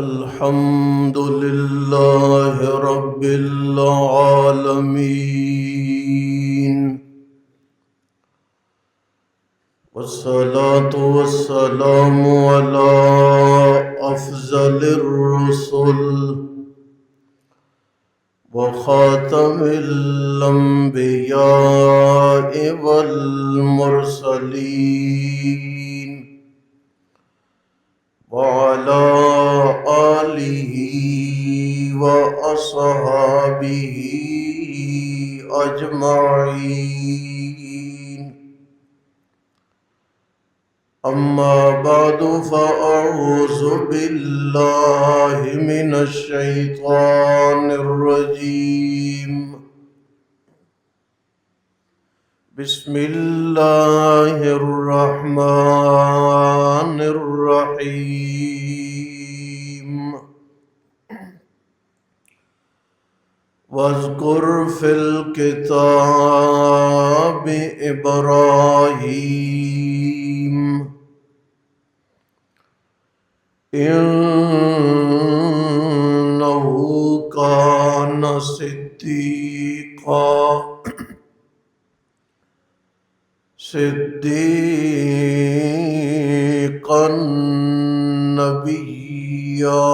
الحمد لله رب العالمين، والصلاة والسلام على أفضل الرسل وخاتم الأنبياء والمرسلين، وعلى آله وأصحابه أجمعين. أما بعد، فأعوذ بالله من الشيطان الرجيم. بسم الله الرحمن الرحيم. واذكر في الكتاب إبراهيم إنه كان صديقا نبيا.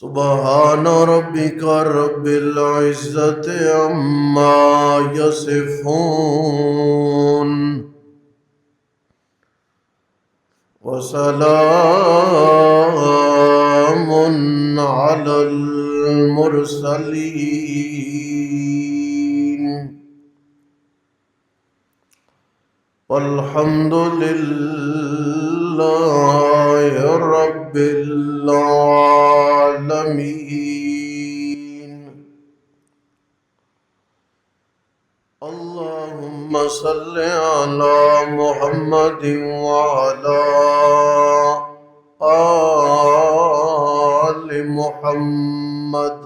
سبحان ربك رب العزة عما يصفون، وسلام على المرسلين، والحمد لله رب العالمين. اللهم صل على محمد وعلى آل محمد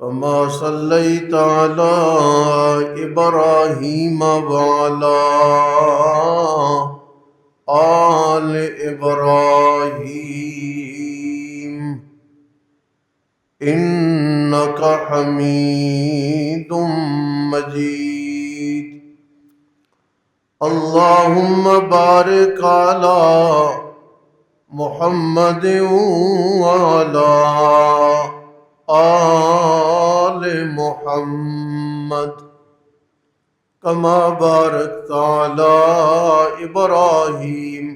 كما صليت على إبراهيم وعلى آل إبراهيم إنك حميد مجيد. اللهم بارك على محمد وعلى آل محمد كما باركت على إبراهيم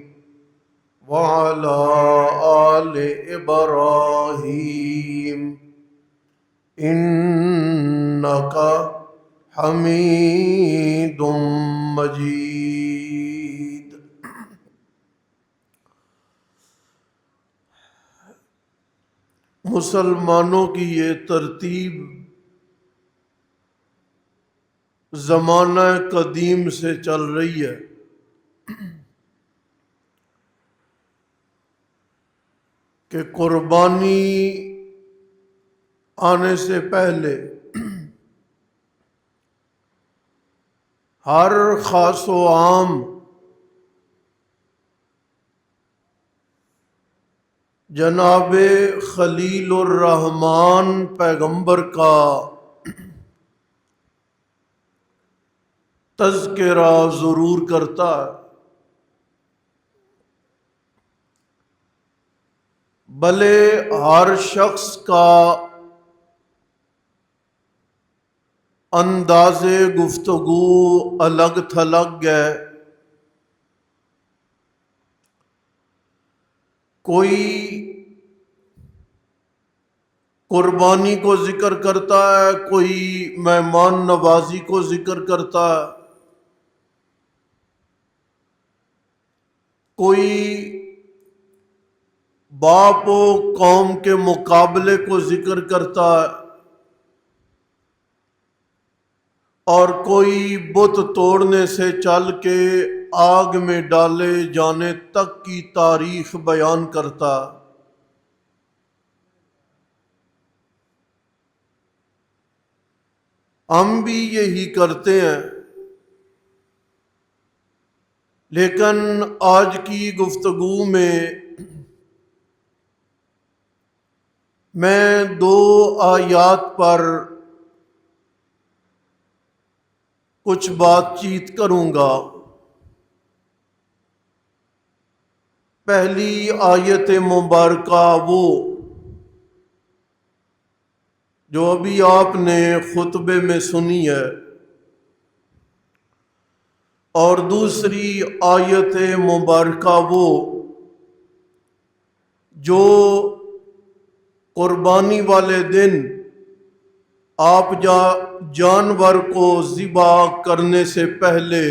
وعلى آل إبراهيم إنك حميد مجيد. مسلمانوں کی یہ ترتیب زمانہ قدیم سے چل رہی ہے کہ قربانی آنے سے پہلے ہر خاص و عام جناب خلیل الرحمن پیغمبر کا تذکرہ ضرور کرتا ہے، بھلے ہر شخص کا انداز گفتگو الگ تھلگ ہے. کوئی قربانی کو ذکر کرتا ہے، کوئی مہمان نوازی کو ذکر کرتا ہے، کوئی باپ و قوم کے مقابلے کو ذکر کرتا ہے، اور کوئی بت توڑنے سے چل کے آگ میں ڈالے جانے تک کی تاریخ بیان کرتا. ہم بھی یہی کرتے ہیں، لیکن آج کی گفتگو میں 2 آیات پر کچھ بات چیت کروں گا۔ پہلی آیت مبارکہ وہ جو ابھی آپ نے خطبے میں سنی ہے، اور دوسری آیت مبارکہ وہ جو قربانی والے دن آپ جانور کو ذبح کرنے سے پہلے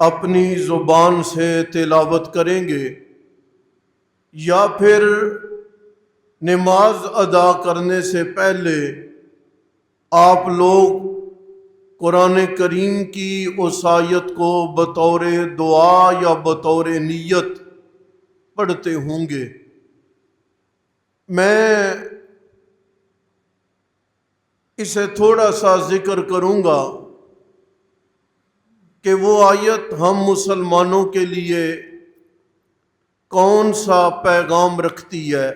اپنی زبان سے تلاوت کریں گے، یا پھر نماز ادا کرنے سے پہلے آپ لوگ قرآن کریم کی اس آیت کو بطور دعا یا بطور نیت پڑھتے ہوں گے۔ میں اسے تھوڑا سا ذکر کروں گا کہ وہ آیت ہم مسلمانوں کے لیے کون سا پیغام رکھتی ہے۔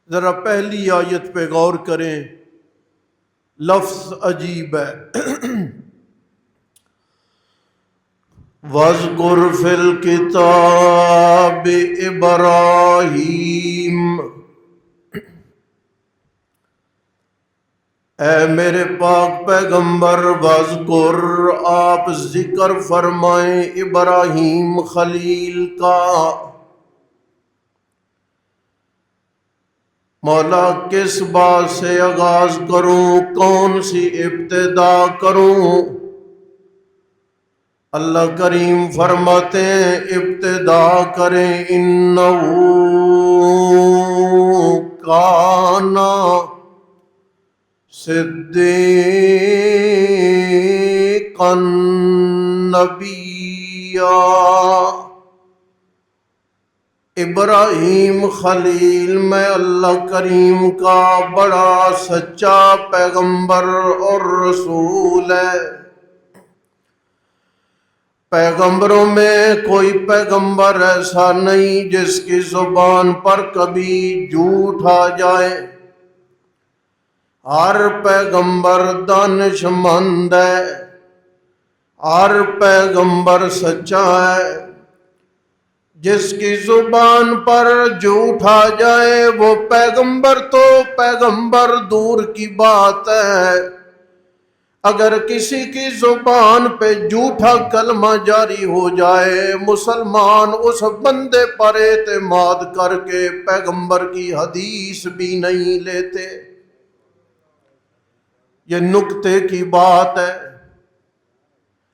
ذرا پہلی آیت پہ غور کریں، لفظ عجیب ہے۔ وَاذْكُرْ فِي الْكِتَابِ إِبْرَاہِیم، اے میرے پاک پیغمبر، وَاذْكُرْ آپ ذکر فرمائیں ابراہیم خلیل کا۔ مولا کس بات سے آغاز کروں، کون سی ابتدا کروں؟ اللہ کریم فرماتے ہیں ابتدا کریں انہو کانا صدیقا نبیا۔ ابراہیم خلیل میں اللہ کریم کا بڑا سچا پیغمبر اور رسول ہے۔ پیغمبروں میں کوئی پیغمبر ایسا نہیں جس کی زبان پر کبھی جھوٹ آ جائے۔ ہر پیغمبر دانش مند ہے، ہر پیغمبر سچا ہے۔ جس کی زبان پر جھوٹ آ جائے وہ پیغمبر تو پیغمبر دور کی بات ہے، اگر کسی کی زبان پہ جھوٹا کلمہ جاری ہو جائے مسلمان اس بندے پر اعتماد کر کے پیغمبر کی حدیث بھی نہیں لیتے۔ یہ نکتے کی بات ہے۔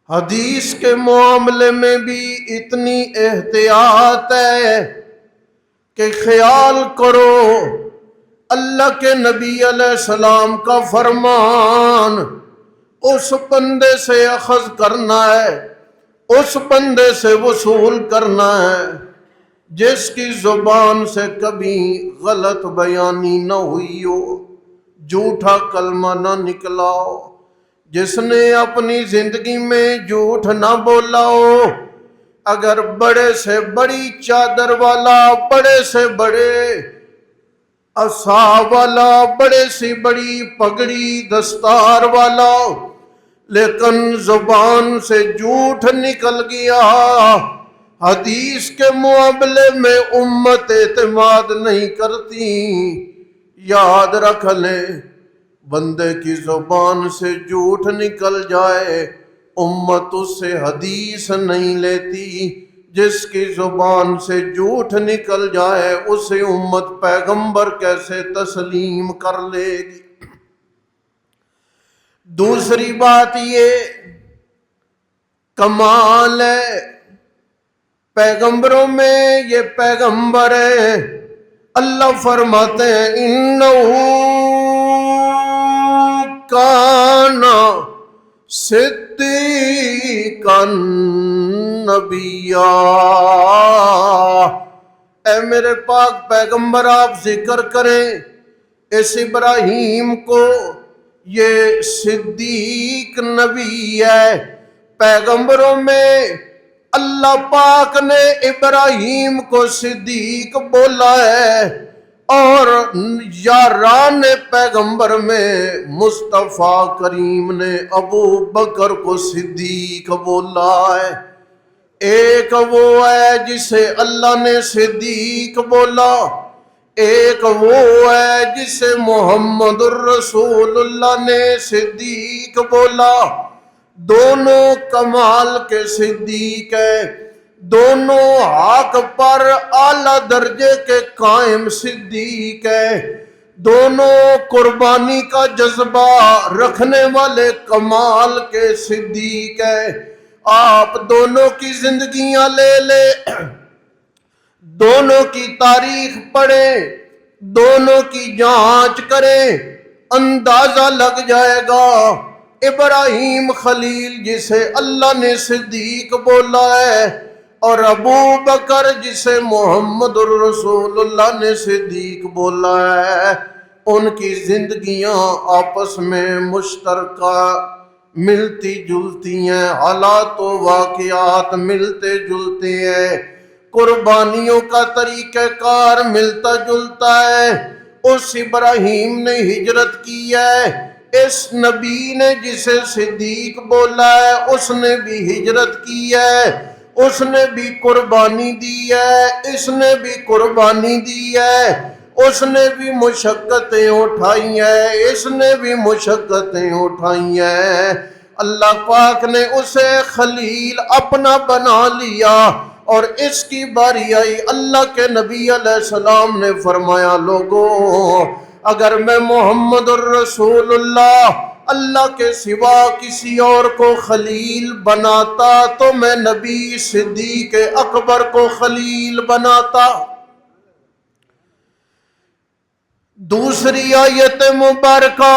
حدیث کے معاملے میں بھی اتنی احتیاط ہے کہ خیال کرو اللہ کے نبی علیہ السلام کا فرمان اس بندے سے اخذ کرنا ہے، اس بندے سے وصول کرنا ہے جس کی زبان سے کبھی غلط بیانی نہ ہوئی ہو، جھوٹا کلمہ نہ نکلا ہو، جس نے اپنی زندگی میں جھوٹ نہ بولا ہو۔ اگر بڑے سے بڑی چادر والا، بڑے سے بڑے عصا والا، بڑے سے بڑی پگڑی دستار والا، لیکن زبان سے جھوٹ نکل گیا، حدیث کے معاملے میں امت اعتماد نہیں کرتی۔ یاد رکھ لیں، بندے کی زبان سے جھوٹ نکل جائے امت اس سے حدیث نہیں لیتی، جس کی زبان سے جھوٹ نکل جائے اسے امت پیغمبر کیسے تسلیم کر لے گی؟ دوسری بات یہ کمال ہے پیغمبروں میں، یہ پیغمبر ہے، اللہ فرماتے ہیں انہو کانا صدیقا نبیا۔ اے میرے پاک پیغمبر آپ ذکر کریں اس ابراہیم کو، یہ صدیق نبی ہے، پیغمبروں میں اللہ پاک نے ابراہیم کو صدیق بولا ہے، اور یاران پیغمبر میں مصطفیٰ کریم نے ابو بکر کو صدیق بولا ہے۔ ایک وہ ہے جسے اللہ نے صدیق بولا، ایک وہ ہے جسے محمد الرسول اللہ نے صدیق بولا۔ دونوں کمال کے صدیق ہیں، دونوں حق پر اعلیٰ درجے کے قائم صدیق ہیں، دونوں قربانی کا جذبہ رکھنے والے کمال کے صدیق ہیں۔ آپ دونوں کی زندگیاں لے لے، دونوں کی تاریخ پڑھیں، دونوں کی جانچ کریں، اندازہ لگ جائے گا۔ ابراہیم خلیل جسے اللہ نے صدیق بولا ہے، اور ابو بکر جسے محمد الرسول اللہ نے صدیق بولا ہے، ان کی زندگیاں آپس میں مشترکہ ملتی جلتی ہیں، حالات و واقعات ملتے جلتے ہیں، قربانیوں کا طریقہ کار ملتا جلتا ہے۔ اس ابراہیم نے ہجرت کی ہے، اس نبی نے جسے صدیق بولا ہے اس نے بھی ہجرت کی ہے، اس نے بھی قربانی دی ہے، اس نے بھی قربانی دی ہے، اس نے بھی مشقتیں اٹھائی ہیں، اس نے بھی مشقتیں اٹھائی ہیں۔ اللہ پاک نے اسے خلیل اپنا بنا لیا، اور اس کی باری آئی، اللہ کے نبی علیہ السلام نے فرمایا، لوگوں اگر میں محمد الرسول اللہ کے سوا کسی اور کو خلیل بناتا تو میں نبی صدیق اکبر کو خلیل بناتا۔ دوسری آیت مبارکہ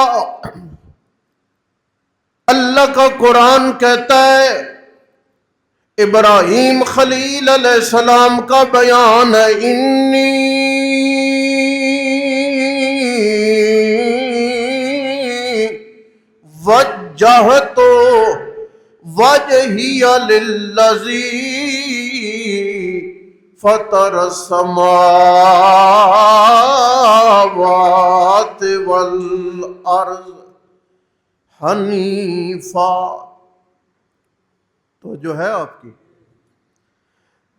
اللہ کا قرآن کہتا ہے، ابراہیم خلیل علیہ السلام کا بیان ہے، انی وجہت وجہی للذی فطر السماوات والارض حنیفا۔ تو جو ہے آپ کی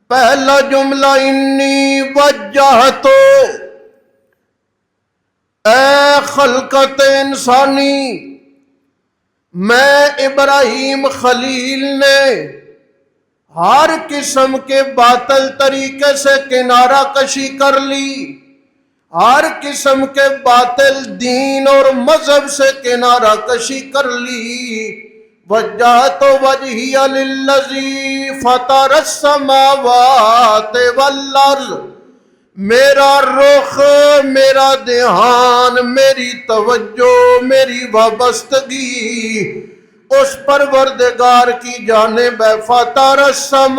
پہلا جملہ انی وجہت، اے خلقت انسانی، میں ابراہیم خلیل نے ہر قسم کے باطل طریقے سے کنارہ کشی کر لی، ہر قسم کے باطل دین اور مذہب سے کنارہ کشی کر لی۔ وجہت وجہی للذی فطر السماوات والارض، میرا رخ، میرا دھیان، میری توجہ، میری وابستگی اس پروردگار کی جانب ہے، فطر السماوات،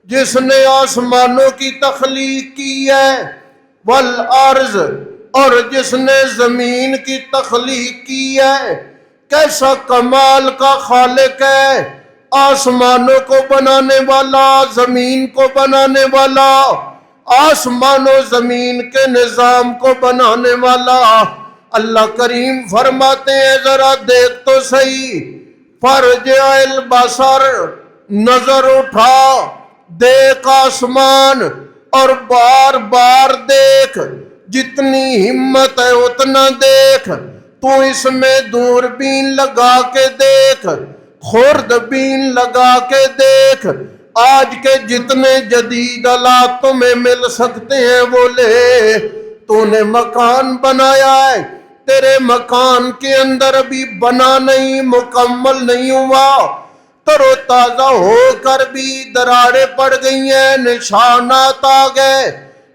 جس نے آسمانوں کی تخلیق کی ہے، والارض، اور جس نے زمین کی تخلیق کی ہے۔ کیسا کمال کا خالق ہے، آسمانوں کو بنانے والا، زمین کو بنانے والا، آسمان و زمین کے نظام کو بنانے والا۔ اللہ کریم فرماتے ہیں ذرا دیکھ تو صحیح، فرجع البصر، نظر اٹھا، دیکھ آسمان، اور بار بار دیکھ، جتنی ہمت ہے اتنا دیکھ، تو اس میں دوربین لگا کے دیکھ، خوردبین لگا کے دیکھ، آج کے جتنے جدید آلات تمہیں مل سکتے ہیں وہ لے۔ تو نے مکان بنایا ہے، تیرے مکان کے اندر ابھی بنا نہیں، مکمل نہیں ہوا، تر و تازہ ہو کر بھی دراڑیں پڑ گئی ہیں، نشانات آ گئے،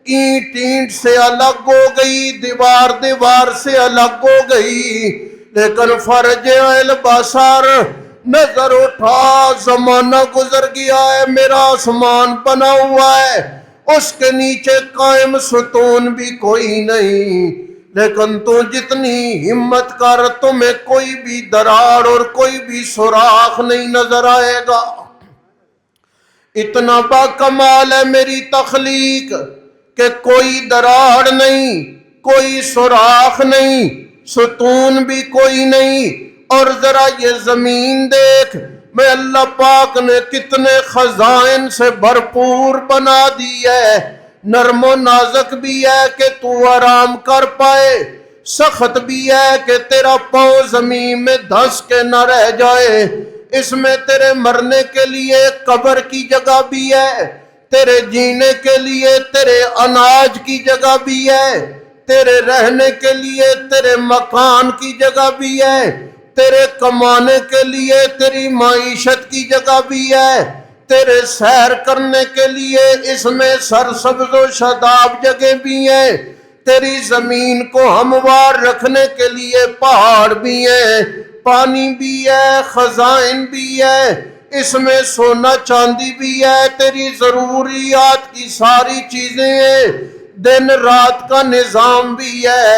اینٹ اینٹ سے الگ ہو گئی، دیوار دیوار سے الگ ہو گئی، لیکن فرجع البصر، نظر اٹھا، زمانہ گزر گیا ہے، میرا آسمان بنا ہوا ہے، اس کے نیچے قائم ستون بھی کوئی نہیں، لیکن تو جتنی ہمت کر تمہیں کوئی بھی دراڑ اور کوئی بھی سوراخ نہیں نظر آئے گا۔ اتنا با کمال ہے میری تخلیق کہ کوئی دراڑ نہیں، کوئی سوراخ نہیں، ستون بھی کوئی نہیں۔ اور ذرا یہ زمین دیکھ، میں اللہ پاک نے کتنے خزائن سے بھرپور بنا دی ہے۔ نرم و نازک بھی ہے کہ تو آرام کر پائے، سخت بھی ہے کہ تیرا پاؤں زمین میں دھس کے نہ رہ جائے۔ اس میں تیرے مرنے کے لیے قبر کی جگہ بھی ہے، تیرے جینے کے لیے تیرے اناج کی جگہ بھی ہے، تیرے رہنے کے لیے تیرے مکان کی جگہ بھی ہے، تیرے کمانے کے لیے تیری معیشت کی جگہ بھی ہے، تیرے سیر کرنے کے لیے اس میں سرسبز و شاداب جگہ بھی ہیں، تیری زمین کو ہموار رکھنے کے لیے پہاڑ بھی ہیں، پانی بھی ہے، خزائن بھی ہے، اس میں سونا چاندی بھی ہے، تیری ضروریات کی ساری چیزیں ہیں، دن رات کا نظام بھی ہے،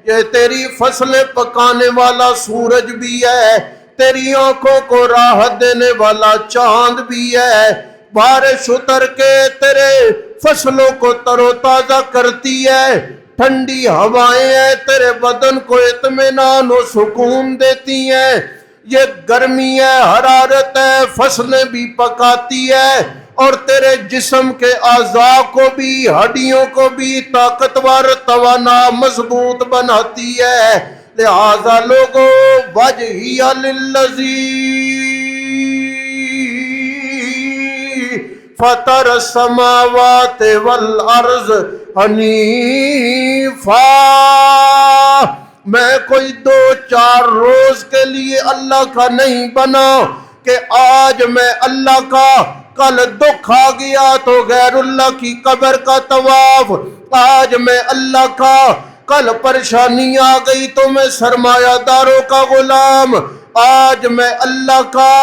یہ تیری فصلیں پکانے والا سورج بھی ہے، تیری آنکھوں کو راحت دینے والا چاند بھی ہے، بارش اتر کے تیرے فصلوں کو تر و تازہ کرتی ہے، ٹھنڈی ہوائیں ہیں تیرے بدن کو اطمینان و سکون دیتی ہیں، یہ گرمی ہے، حرارت ہے، فصلیں بھی پکاتی ہے اور تیرے جسم کے اعضاء کو بھی، ہڈیوں کو بھی طاقتور، توانا، مضبوط بناتی ہے۔ لہذا لوگوں، وجہی للذی فطر السماوات والارض حنیفا، میں کوئی 2-4 روز کے لیے اللہ کا نہیں بنا کہ آج میں اللہ کا، کل دکھ آ گیا تو غیر اللہ کی قبر کا طواف، آج میں اللہ کا، کل پریشانی آ گئی تو میں سرمایہ داروں کا غلام، آج میں اللہ کا،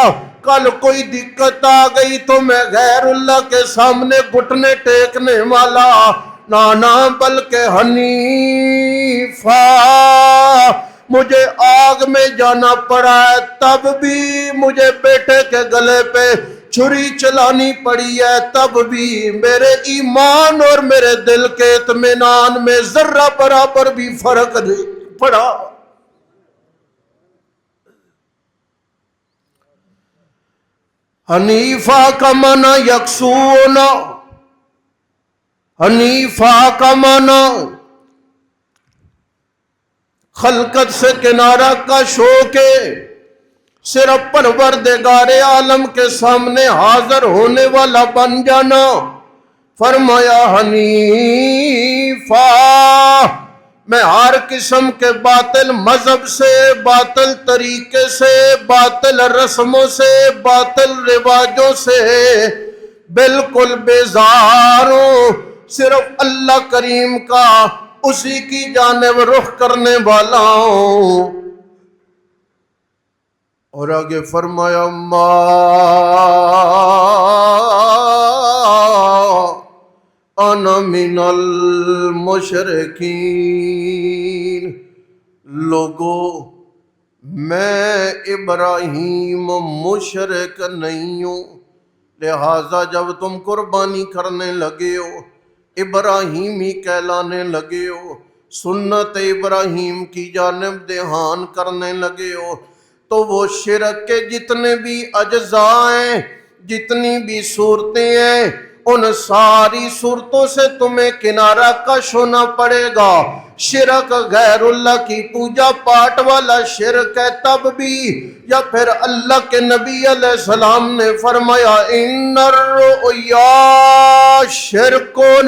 کل کوئی دقت آ گئی تو میں غیر اللہ کے سامنے گھٹنے ٹیکنے والا، نانا بلکہ حنیفا، مجھے آگ میں جانا پڑا ہے تب بھی، مجھے بیٹے کے گلے پہ چھری چلانی پڑی ہے تب بھی میرے ایمان اور میرے دل کے اطمینان میں ذرہ برابر بھی فرق نہیں پڑا۔ حنیفہ کا معنی یکسون، حنیفہ کا معنی خلقت سے کنارہ کش ہو کے صرف پروردگار عالم کے سامنے حاضر ہونے والا بن جانا۔ فرمایا حنیفہ، میں ہر قسم کے باطل مذہب سے، باطل طریقے سے، باطل رسموں سے، باطل رواجوں سے بالکل بیزار ہوں، صرف اللہ کریم کا، اسی کی جانب رخ کرنے والا ہوں۔ اور آگے فرمایا ما انا من المشرکین، لوگو میں ابراہیم مشرک نہیں ہوں، لہٰذا جب تم قربانی کرنے لگے ہو، ابراہیمی کہلانے لگے ہو، سنت ابراہیم کی جانب دھیان کرنے لگے ہو، تو وہ شرک کے جتنے بھی اجزاء ہیں، جتنی بھی صورتیں ہیں، ان ساری صورتوں سے تمہیں کنارہ کش ہونا پڑے گا۔ شرک غیر اللہ کی پوجا پاٹ والا شرک ہے تب بھی، یا پھر اللہ کے نبی علیہ السلام نے فرمایا ان الرؤیا شرکن،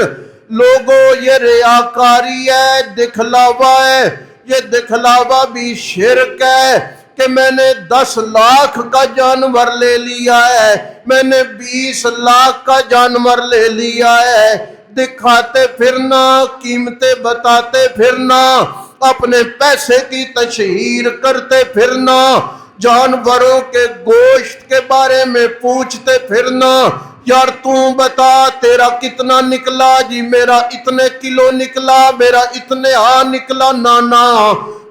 لوگوں یہ ریاکاری ہے، دکھلاوا ہے، یہ دکھلاوا بھی شرک ہے کہ میں نے 10 لاکھ کا جانور لے لیا ہے، میں نے 20 لاکھ کا جانور لے لیا ہے، دکھاتے پھرنا، قیمتیں بتاتے پھرنا، اپنے پیسے کی تشہیر کرتے پھرنا، جانوروں کے گوشت کے بارے میں پوچھتے پھرنا، یار تو بتا تیرا کتنا نکلا؟ جی میرا اتنے کلو نکلا، میرا اتنے نکلا۔ نانا،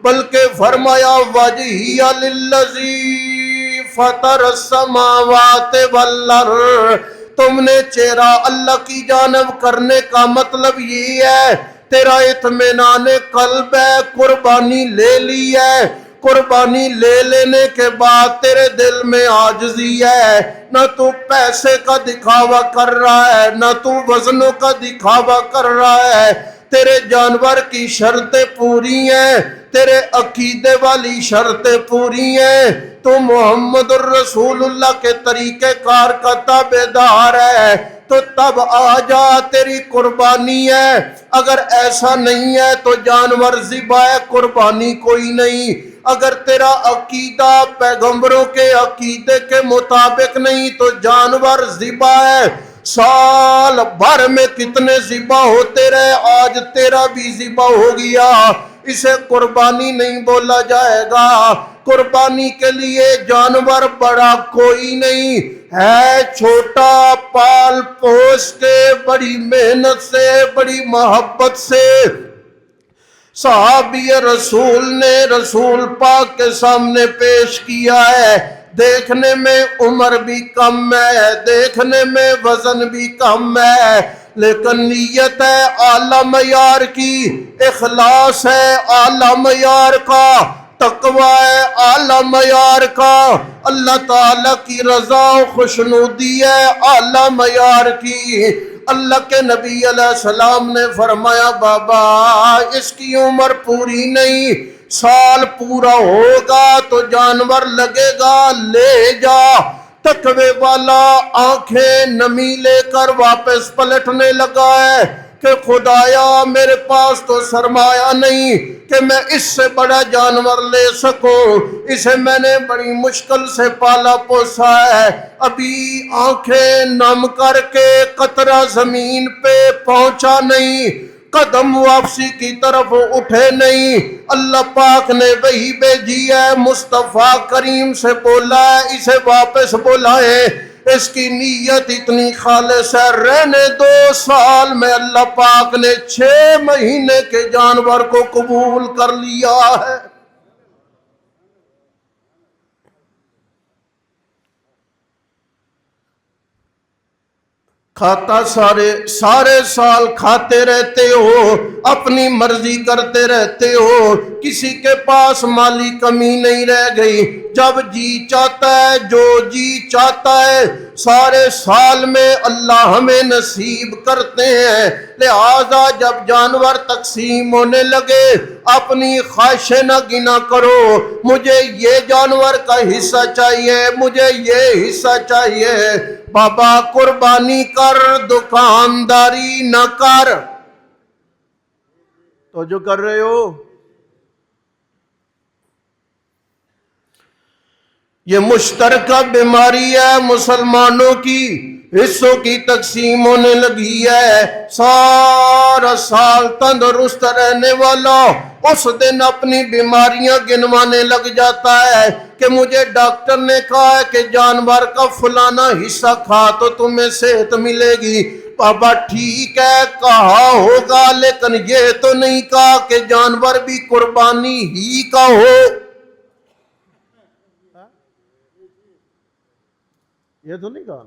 بلکہ فرمایا وجہی للذی فطر السماوات والارض، تم نے چہرہ اللہ کی جانب کرنے کا مطلب یہ ہے تیرا اطمینان قلب ہے، قربانی لے لی ہے۔ قربانی لے لینے کے بعد تیرے دل میں عاجزی ہے، نہ تو پیسے کا دکھاوا کر رہا ہے، نہ تو وزنوں کا دکھاوا کر رہا ہے۔ تیرے جانور کی شرطیں پوری ہیں، تیرے عقیدے والی شرطیں پوری ہیں، تو محمد الرسول اللہ کے طریقہ کار کا تابعدار ہے، تو تب آ جا، تیری قربانی ہے۔ اگر ایسا نہیں ہے تو جانور ذبح ہے، قربانی کوئی نہیں۔ اگر تیرا عقیدہ پیغمبروں کے عقیدے کے مطابق نہیں تو جانور ذبح ہے۔ سال بھر میں کتنے ذبح ہوتے رہے، آج تیرا بھی ذبح ہو گیا، اسے قربانی نہیں بولا جائے گا۔ قربانی کے لیے جانور بڑا کوئی نہیں ہے، چھوٹا پال پوس کے بڑی محنت سے، بڑی محبت سے صحابی رسول نے رسول پاک کے سامنے پیش کیا ہے۔ دیکھنے میں عمر بھی کم ہے، دیکھنے میں وزن بھی کم ہے، لیکن نیت ہے اعلیٰ معیار کی، اخلاص ہے اعلیٰ معیار کا، تقوی ہے اعلیٰ معیار کا، اللہ تعالیٰ کی رضا و خوشنودی ہے اعلیٰ معیار کی۔ اللہ کے نبی علیہ السلام نے فرمایا بابا اس کی عمر پوری نہیں، سال پورا ہوگا تو جانور لگے گا، لے جا۔ تقوی والا آنکھیں نمی لے کر واپس پلٹنے لگا ہے کہ خدایا میرے پاس تو سرمایہ نہیں کہ میں اس سے بڑا جانور لے سکوں، اسے میں نے بڑی مشکل سے پالا پوسا ہے، ابھی آنکھیں نم کر کے قطرہ زمین پہ پہنچا نہیں، قدم واپسی کی طرف اٹھے نہیں۔ اللہ پاک نے وحی بھیجی ہے، مصطفیٰ کریم سے بولا ہے اسے واپس بلائے، اس کی نیت اتنی خالص ہے، رہنے 2 سال میں اللہ پاک نے 6 مہینے کے جانور کو قبول کر لیا ہے۔ کھاتا سارے سال کھاتے رہتے ہو، اپنی مرضی کرتے رہتے ہو، کسی کے پاس مالی کمی نہیں رہ گئی، جب جی چاہتا ہے جو جی چاہتا ہے سارے سال میں اللہ ہمیں نصیب کرتے ہیں۔ لہذا جب جانور تقسیم ہونے لگے اپنی خواہشیں نہ گنا کرو، مجھے یہ جانور کا حصہ چاہیے، مجھے یہ حصہ چاہیے۔ بابا قربانی کر، دکانداری نہ کر۔ تو جو کر رہے ہو یہ مشترکہ بیماری ہے مسلمانوں کی، حصوں کی تقسیم ہونے لگی ہے۔ سارا سال تندرست رہنے والا اس دن اپنی بیماریاں گنوانے لگ جاتا ہے کہ مجھے ڈاکٹر نے کہا ہے کہ جانور کا فلانا حصہ کھا تو تمہیں صحت ملے گی۔ بابا ٹھیک ہے کہا ہوگا، لیکن یہ تو نہیں کہا کہ جانور بھی قربانی ہی کا ہو۔ یہ تو نہیں کہا۔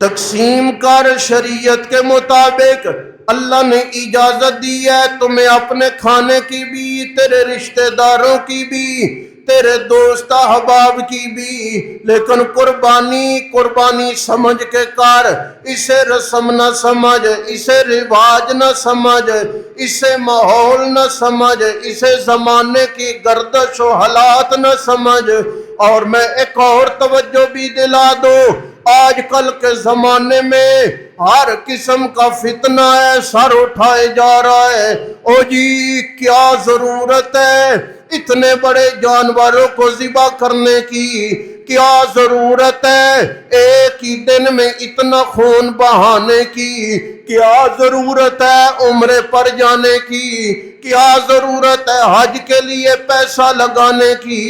تقسیم کر شریعت کے مطابق، اللہ نے اجازت دی ہے تمہیں اپنے کھانے کی بھی، تیرے رشتہ داروں کی بھی، تیرے دوست احباب کی بھی، لیکن قربانی سمجھ کے کر، اسے رسم نہ سمجھ، اسے رواج نہ سمجھ، اسے ماحول نہ سمجھ، اسے زمانے کی گردش و حالات نہ سمجھ۔ اور میں ایک اور توجہ بھی دلا دو، آج کل کے زمانے میں ہر قسم کا فتنہ ہے، سر اٹھائے جا رہا ہے، او جی کیا ضرورت ہے اتنے بڑے جانوروں کو ذبح کرنے کی؟ کیا ضرورت ہے ایک ہی دن میں اتنا خون بہانے کی؟ کیا ضرورت ہے عمرے پر جانے کی؟ کیا ضرورت ہے حج کے لیے پیسہ لگانے کی؟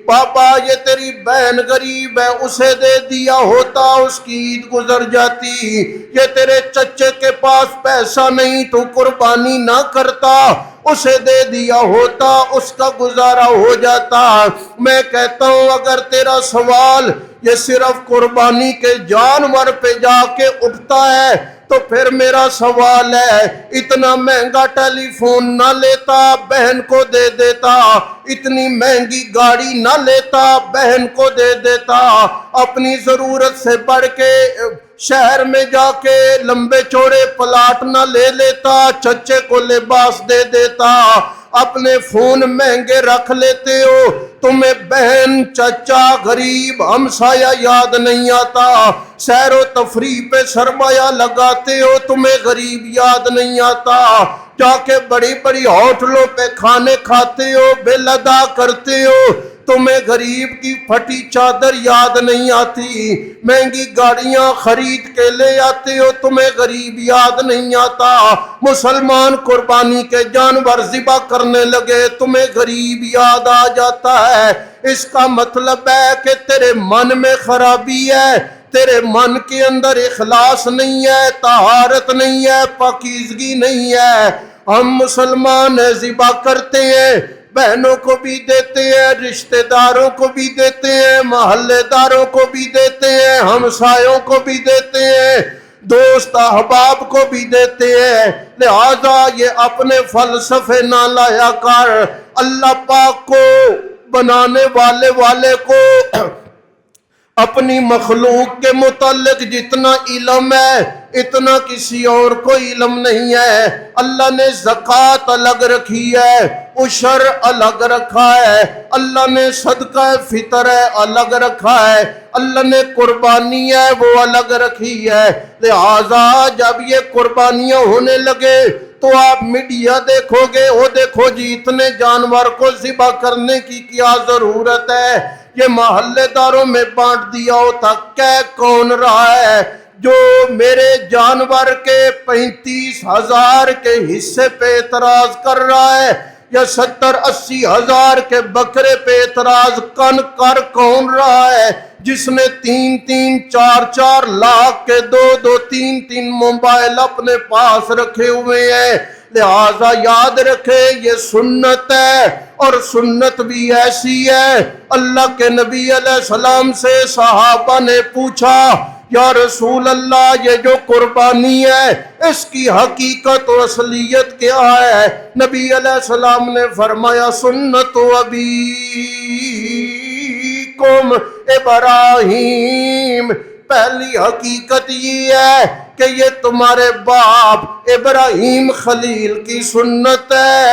پاپا یہ تیری بہن غریب ہے، اسے دے دیا ہوتا اس کی عید گزر جاتی۔ یہ تیرے چچے کے پاس پیسہ نہیں، تو قربانی نہ کرتا، اسے دے دیا ہوتا اس کا گزارا ہو جاتا۔ میں کہتا ہوں اگر تیرا سوال یہ صرف قربانی کے جانور پہ جا کے اٹھتا ہے تو پھر میرا سوال ہے اتنا مہنگا ٹیلی فون نہ لیتا، بہن کو دے دیتا، اتنی مہنگی گاڑی نہ لیتا، بہن کو دے دیتا، اپنی ضرورت سے بڑھ کے شہر میں جا کے لمبے چوڑے پلاٹ نہ لے لیتا، چچے کو لباس دے دیتا، اپنے فون مہنگے رکھ لیتے ہو، تمہیں بہن، چچا، غریب، ہمسایہ یاد نہیں آتا، سیر و تفریح پہ سرمایہ لگاتے ہو، تمہیں غریب یاد نہیں آتا، جا کے بڑی بڑی ہوٹلوں پہ کھانے کھاتے ہو، بل ادا کرتے ہو، تمہیں غریب کی پھٹی چادر یاد نہیں آتی، مہنگی گاڑیاں خرید کے لے آتے ہو، تمہیں غریب یاد نہیں آتا، مسلمان قربانی کے جانور ذبح کرنے لگے تمہیں غریب یاد آ جاتا ہے۔ اس کا مطلب ہے کہ تیرے من میں خرابی ہے، تیرے من کے اندر اخلاص نہیں ہے، طہارت نہیں ہے، پاکیزگی نہیں ہے۔ ہم مسلمان ذبح کرتے ہیں، بہنوں کو بھی دیتے ہیں، رشتہ داروں کو بھی دیتے ہیں، محلے داروں کو بھی دیتے ہیں، ہمسایوں کو بھی دیتے ہیں، دوست احباب کو بھی دیتے ہیں۔ لہذا یہ اپنے فلسفے نہ لایا کر، اللہ پاک کو بنانے والے کو اپنی مخلوق کے متعلق جتنا علم ہے اتنا کسی اور کو علم نہیں ہے۔ اللہ نے زکوٰۃ الگ رکھی ہے، عشر الگ رکھا ہے، اللہ نے صدقہ فطر الگ رکھا ہے، اللہ نے قربانی ہے وہ الگ رکھی ہے۔ لہذا جب یہ قربانیاں ہونے لگے تو آپ میڈیا دیکھو گے، وہ دیکھو جی اتنے جانور کو ذبح کرنے کی کیا ضرورت ہے، یہ محلے داروں میں بانٹ دیا ہوتا۔ کہہ کون رہا ہے جو میرے جانور کے 35,000 کے حصے پہ اعتراض کر رہا ہے، یا 70-80 ہزار کے بکرے پہ اعتراض کر کون رہا ہے؟ جس نے 3-4 لاکھ کے 2-3 موبائل اپنے پاس رکھے ہوئے ہیں۔ لہذا یاد رکھے یہ سنت ہے، اور سنت بھی ایسی ہے۔ اللہ کے نبی علیہ السلام سے صحابہ نے پوچھا یا رسول اللہ یہ جو قربانی ہے اس کی حقیقت و اصلیت کیا ہے؟ نبی علیہ السلام نے فرمایا سنت ابیکم ابراہیم، پہلی حقیقت یہ ہے کہ یہ تمہارے باپ ابراہیم خلیل کی سنت ہے،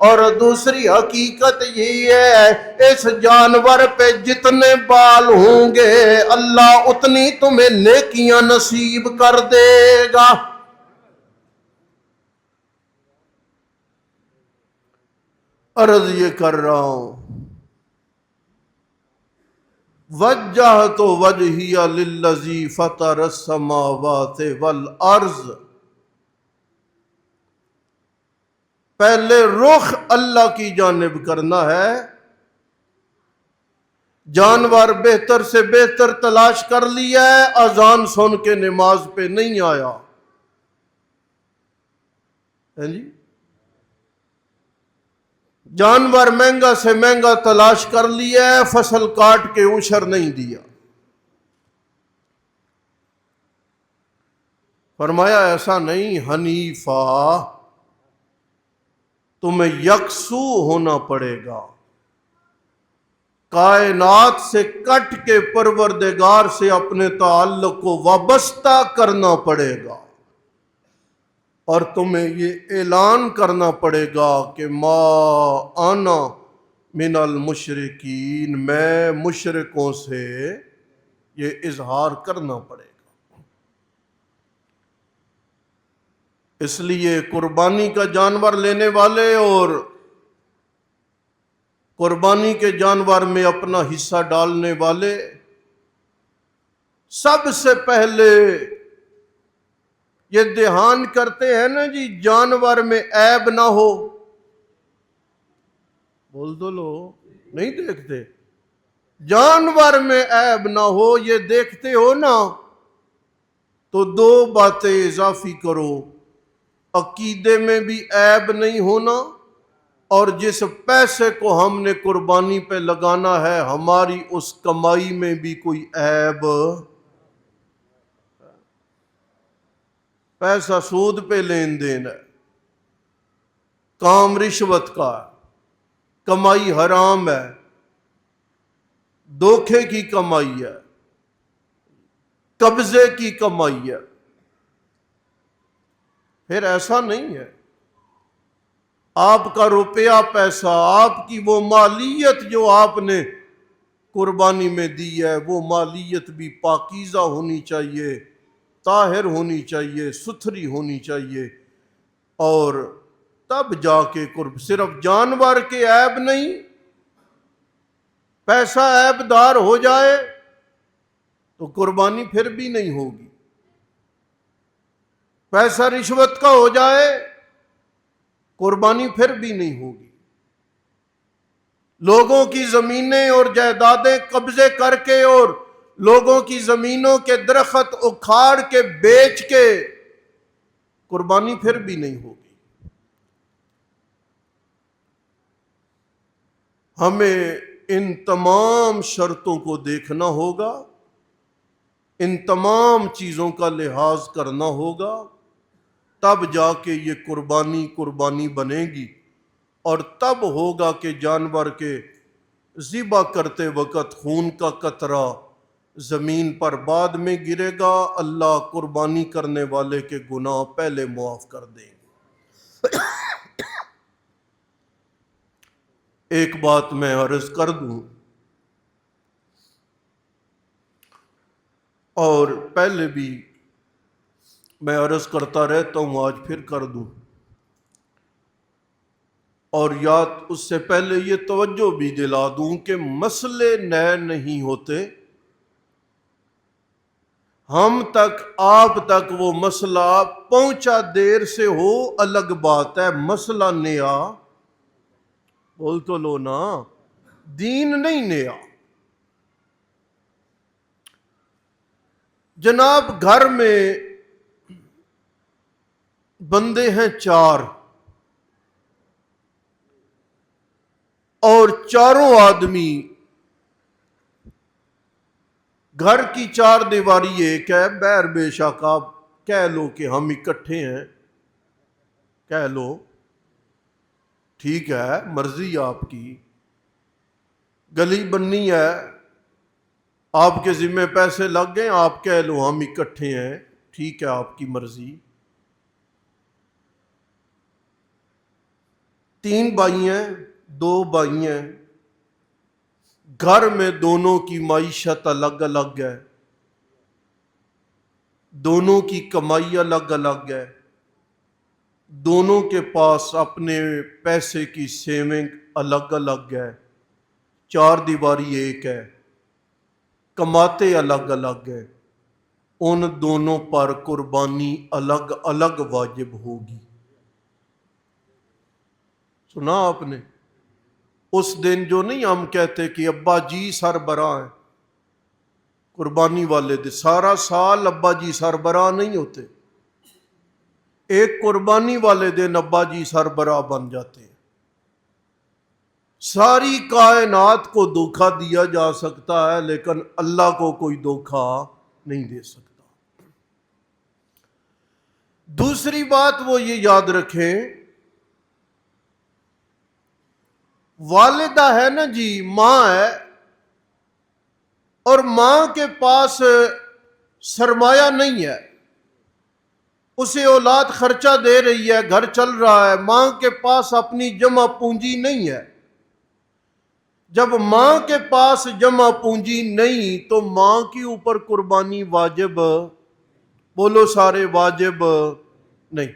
اور دوسری حقیقت یہ ہے اس جانور پہ جتنے بال ہوں گے اللہ اتنی تمہیں نیکیاں نصیب کر دے گا۔ عرض یہ کر رہا ہوں وجہت وجہی للذی فطر السماوات والارض، پہلے رخ اللہ کی جانب کرنا ہے۔ جانور بہتر سے بہتر تلاش کر لیا ہے، اذان سن کے نماز پہ نہیں آیا ہے جی۔ جانور مہنگا سے مہنگا تلاش کر لیا ہے، فصل کاٹ کے عشر نہیں دیا۔ فرمایا ایسا نہیں، حنیفہ تمہیں یکسو ہونا پڑے گا، کائنات سے کٹ کے پروردگار سے اپنے تعلق کو وابستہ کرنا پڑے گا، اور تمہیں یہ اعلان کرنا پڑے گا کہ ما انا من المشرکین، میں مشرکوں سے یہ اظہار کرنا پڑے گا۔ اس لیے قربانی کا جانور لینے والے اور قربانی کے جانور میں اپنا حصہ ڈالنے والے سب سے پہلے یہ دھیان کرتے ہیں نا جی جانور میں عیب نہ ہو، بول دو لو نہیں دیکھتے، جانور میں عیب نہ ہو یہ دیکھتے ہو نا، تو دو باتیں اضافی کرو، عقیدے میں بھی عیب نہیں ہونا، اور جس پیسے کو ہم نے قربانی پہ لگانا ہے ہماری اس کمائی میں بھی کوئی عیب، پیسہ سود پہ لین دین ہے، کام رشوت کا ہے، کمائی حرام ہے، دھوکے کی کمائی ہے، قبضے کی کمائی ہے، پھر ایسا نہیں ہے۔ آپ کا روپیہ پیسہ، آپ کی وہ مالیت جو آپ نے قربانی میں دی ہے، وہ مالیت بھی پاکیزہ ہونی چاہیے، طاہر ہونی چاہیے، ستھری ہونی چاہیے، اور تب جا کے صرف جانور کے عیب نہیں، پیسہ عیب دار ہو جائے تو قربانی پھر بھی نہیں ہوگی، پیسہ رشوت کا ہو جائے قربانی پھر بھی نہیں ہوگی، لوگوں کی زمینیں اور جائیدادیں قبضے کر کے اور لوگوں کی زمینوں کے درخت اکھاڑ کے بیچ کے قربانی پھر بھی نہیں ہوگی۔ ہمیں ان تمام شرطوں کو دیکھنا ہوگا، ان تمام چیزوں کا لحاظ کرنا ہوگا، تب جا کے یہ قربانی بنے گی، اور تب ہوگا کہ جانور کے ذبح کرتے وقت خون کا قطرہ زمین پر بعد میں گرے گا، اللہ قربانی کرنے والے کے گناہ پہلے معاف کر دیں گے۔ ایک بات میں عرض کر دوں، اور پہلے بھی میں عرض کرتا رہتا ہوں، آج پھر کر دوں، اور یاد اس سے پہلے یہ توجہ بھی دلا دوں کہ مسئلے نئے نہیں ہوتے، ہم تک آپ تک وہ مسئلہ پہنچا دیر سے ہو الگ بات ہے، مسئلہ نیا بول تو لو نا، دین نہیں نیا۔ جناب گھر میں بندے ہیں 4، اور چاروں آدمی، گھر کی 4 دیواری ایک ہے، بہر بے شک آپ کہہ لو کہ ہم اکٹھے ہیں، کہہ لو ٹھیک ہے، مرضی آپ کی، گلی بننی ہے، آپ کے ذمہ پیسے لگ گئے، آپ کہہ لو ہم اکٹھے ہیں، ٹھیک ہے آپ کی مرضی۔ 3 بھائی ہیں، 2 بھائی ہیں، گھر میں دونوں کی معیشت الگ الگ ہے، دونوں کی کمائی الگ الگ ہے، دونوں کے پاس اپنے پیسے کی سیونگ الگ الگ ہے، 4 دیواری ایک ہے، کماتے الگ الگ ہے، ان دونوں پر قربانی الگ الگ واجب ہوگی۔ سنا آپ نے؟ اس دن جو نہیں ہم کہتے کہ ابا جی سربراہ ہیں، قربانی والے دن سارا سال ابا جی سربراہ نہیں ہوتے، ایک قربانی والے دن ابا جی سربراہ بن جاتے ہیں۔ ساری کائنات کو دھوکہ دیا جا سکتا ہے لیکن اللہ کو کوئی دھوکہ نہیں دے سکتا۔ دوسری بات وہ یہ یاد رکھیں، والدہ ہے نا جی، ماں ہے، اور ماں کے پاس سرمایہ نہیں ہے، اسے اولاد خرچہ دے رہی ہے، گھر چل رہا ہے، ماں کے پاس اپنی جمع پونجی نہیں ہے۔ جب ماں کے پاس جمع پونجی نہیں تو ماں کے اوپر قربانی واجب، بولو سارے واجب نہیں۔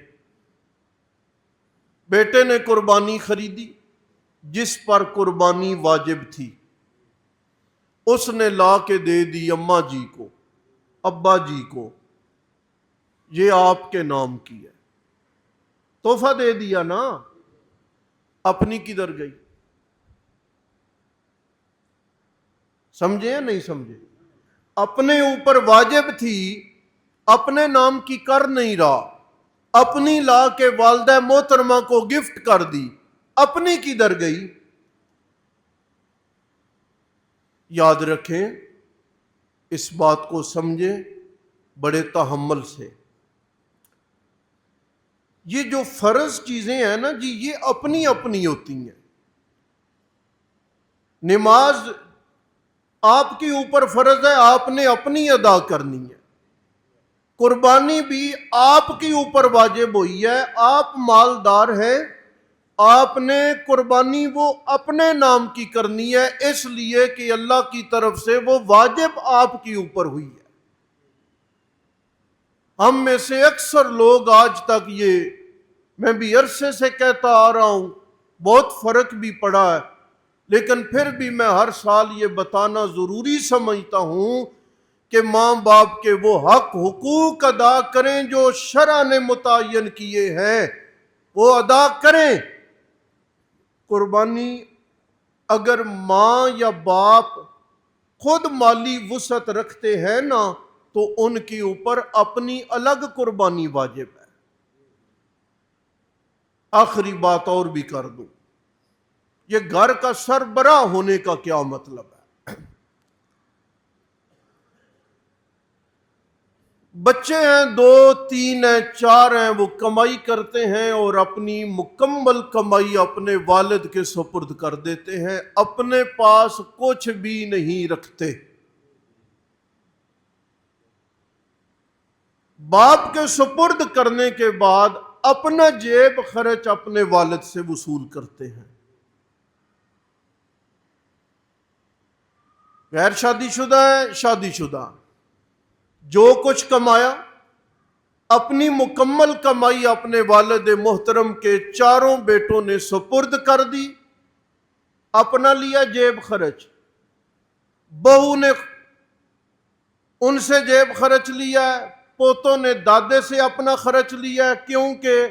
بیٹے نے قربانی خریدی، جس پر قربانی واجب تھی اس نے لا کے دے دی اماں جی کو، ابا جی کو یہ آپ کے نام کی ہے، تحفہ دے دیا نا، اپنی کدھر گئی؟ سمجھے یا نہیں سمجھے؟ اپنے اوپر واجب تھی، اپنے نام کی کر نہیں رہا، اپنی لا کے والدہ محترمہ کو گفٹ کر دی، اپنی کدھر گئی؟ یاد رکھیں، اس بات کو سمجھیں بڑے تحمل سے۔ یہ جو فرض چیزیں ہیں نا جی، یہ اپنی اپنی ہوتی ہیں۔ نماز آپ کے اوپر فرض ہے، آپ نے اپنی ادا کرنی ہے۔ قربانی بھی آپ کے اوپر واجب ہوئی ہے، آپ مالدار ہیں، آپ نے قربانی وہ اپنے نام کی کرنی ہے، اس لیے کہ اللہ کی طرف سے وہ واجب آپ کے اوپر ہوئی ہے۔ ہم میں سے اکثر لوگ آج تک، یہ میں بھی عرصے سے کہتا آ رہا ہوں، بہت فرق بھی پڑا ہے، لیکن پھر بھی میں ہر سال یہ بتانا ضروری سمجھتا ہوں کہ ماں باپ کے وہ حق حقوق ادا کریں جو شرع نے متعین کیے ہیں، وہ ادا کریں۔ قربانی اگر ماں یا باپ خود مالی وسعت رکھتے ہیں نا، تو ان کے اوپر اپنی الگ قربانی واجب ہے۔ آخری بات اور بھی کر دوں، یہ گھر کا سربراہ ہونے کا کیا مطلب ہے؟ بچے ہیں، 2 3 ہیں، 4 ہیں، وہ کمائی کرتے ہیں اور اپنی مکمل کمائی اپنے والد کے سپرد کر دیتے ہیں، اپنے پاس کچھ بھی نہیں رکھتے۔ باپ کے سپرد کرنے کے بعد اپنا جیب خرچ اپنے والد سے وصول کرتے ہیں۔ غیر شادی شدہ ہے، شادی شدہ، جو کچھ کمایا اپنی مکمل کمائی اپنے والد محترم کے 4 بیٹوں نے سپرد کر دی، اپنا لیا جیب خرچ، بہو نے ان سے جیب خرچ لیا ہے، پوتوں نے دادے سے اپنا خرچ لیا ہے، کیونکہ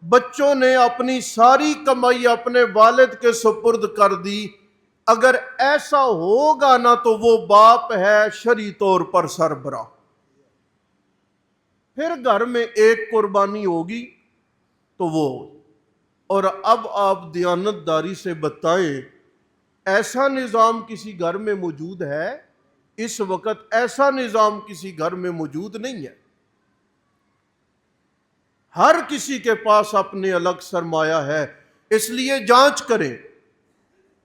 بچوں نے اپنی ساری کمائی اپنے والد کے سپرد کر دی۔ اگر ایسا ہوگا نا تو وہ باپ ہے شرعی طور پر سربراہ۔ پھر گھر میں ایک قربانی ہوگی تو وہ، اور اب آپ دیانتداری سے بتائیں، ایسا نظام کسی گھر میں موجود ہے؟ اس وقت ایسا نظام کسی گھر میں موجود نہیں ہے۔ ہر کسی کے پاس اپنے الگ سرمایہ ہے، اس لیے جانچ کریں،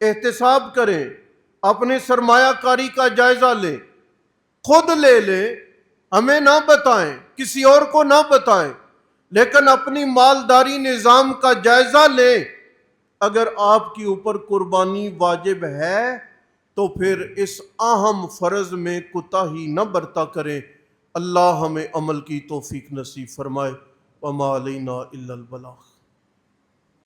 احتساب کریں، اپنے سرمایہ کاری کا جائزہ لیں، خود لے لیں، ہمیں نہ بتائیں، کسی اور کو نہ بتائیں، لیکن اپنی مالداری نظام کا جائزہ لیں۔ اگر آپ کی اوپر قربانی واجب ہے تو پھر اس اہم فرض میں کوتاہی نہ برتا کریں۔ اللہ ہمیں عمل کی توفیق نصیب فرمائے۔ وما علینا الا البلاغ۔